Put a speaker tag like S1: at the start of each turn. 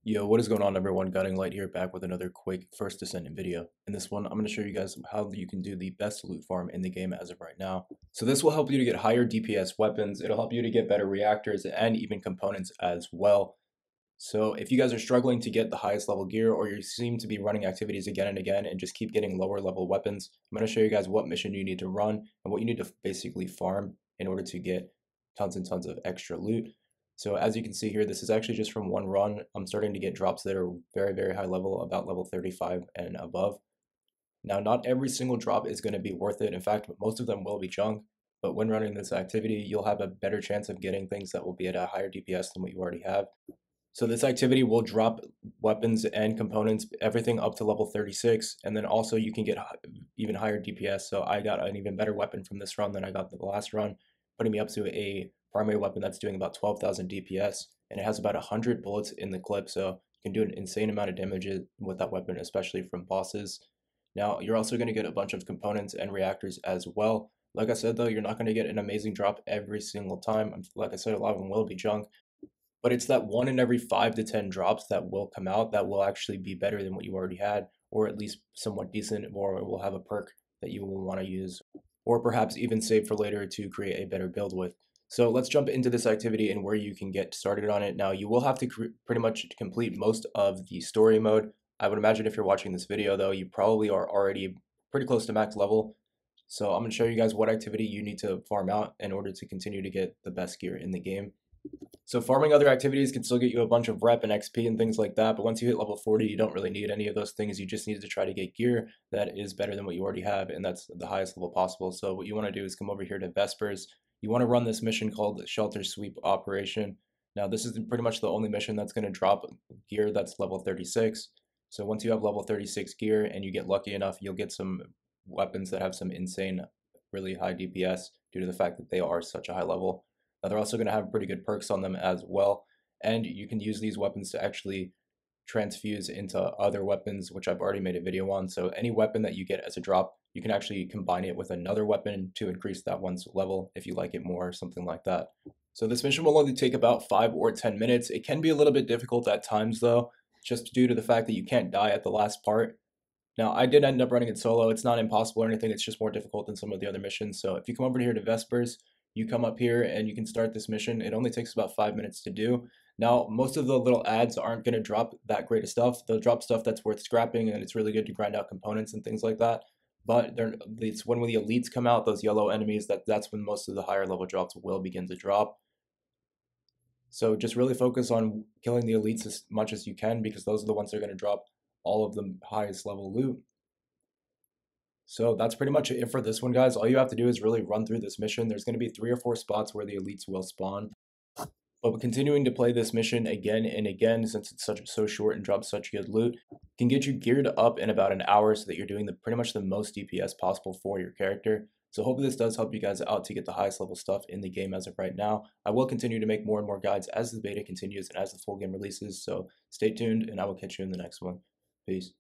S1: Yo, what is going on everyone? Guiding Light here, back with another quick first descendant video. In this one, I'm going to show you guys how you can do the best loot farm in the game as of right now. So this will help you to get higher DPS weapons, it'll help you to get better reactors and even components as well. So if you guys are struggling to get the highest level gear, or you seem to be running activities again and again and just keep getting lower level weapons, I'm going to show you guys what mission you need to run and what you need to basically farm in order to get tons and tons of extra loot. So as you can see here, this is actually just from one run. I'm starting to get drops that are very, very high level, about level 35 and above. Now, not every single drop is going to be worth it. In fact, most of them will be junk. But when running this activity, you'll have a better chance of getting things that will be at a higher DPS than what you already have. So this activity will drop weapons and components, everything up to level 36, and then also you can get even higher DPS. So I got an even better weapon from this run than I got the last run, putting me up to a primary weapon that's doing about 12,000 DPS, and it has about 100 bullets in the clip, so you can do an insane amount of damage with that weapon, especially from bosses. Now, you're also going to get a bunch of components and reactors as well. Like I said, though, you're not going to get an amazing drop every single time. Like I said, a lot of them will be junk, but it's that 1 in every 5 to 10 drops that will come out that will actually be better than what you already had, or at least somewhat decent, or will have a perk that you will want to use, or perhaps even save for later to create a better build with. So let's jump into this activity and where you can get started on it. Now, you will have to pretty much complete most of the story mode. I would imagine if you're watching this video, though, you probably are already pretty close to max level. So I'm going to show you guys what activity you need to farm out in order to continue to get the best gear in the game. So farming other activities can still get you a bunch of rep and XP and things like that, but once you hit level 40, you don't really need any of those things. You just need to try to get gear that is better than what you already have, and that's the highest level possible. So what you want to do is come over here to Vespers. You want to run this mission called Shelter Sweep Operation. Now this is pretty much the only mission that's going to drop gear that's level 36. So once you have level 36 gear and you get lucky enough, you'll get some weapons that have some insane, really high DPS due to the fact that they are such a high level. Now they're also going to have pretty good perks on them as well, and you can use these weapons to actually transfuse into other weapons, which I've already made a video on. So any weapon that you get as a drop, you can actually combine it with another weapon to increase that one's level if you like it more, or something like that. So this mission will only take about 5 or 10 minutes. It can be a little bit difficult at times though, just due to the fact that you can't die at the last part. Now, I did end up running it solo. It's not impossible or anything. It's just more difficult than some of the other missions. So if you come over here to Vespers, you come up here and you can start this mission. It only takes about 5 minutes to do. Now, most of the little ads aren't going to drop that great of stuff. They'll drop stuff that's worth scrapping, and it's really good to grind out components and things like that. But it's when the elites come out, those yellow enemies, that's when most of the higher level drops will begin to drop. So just really focus on killing the elites as much as you can, because those are the ones that are going to drop all of the highest level loot. So that's pretty much it for this one, guys. All you have to do is really run through this mission. There's going to be 3 or 4 spots where the elites will spawn. But continuing to play this mission again and again, since it's so short and drops such good loot, can get you geared up in about an hour so that you're doing pretty much the most DPS possible for your character. So hopefully this does help you guys out to get the highest level stuff in the game as of right now. I will continue to make more and more guides as the beta continues and as the full game releases. So stay tuned, and I will catch you in the next one. Peace.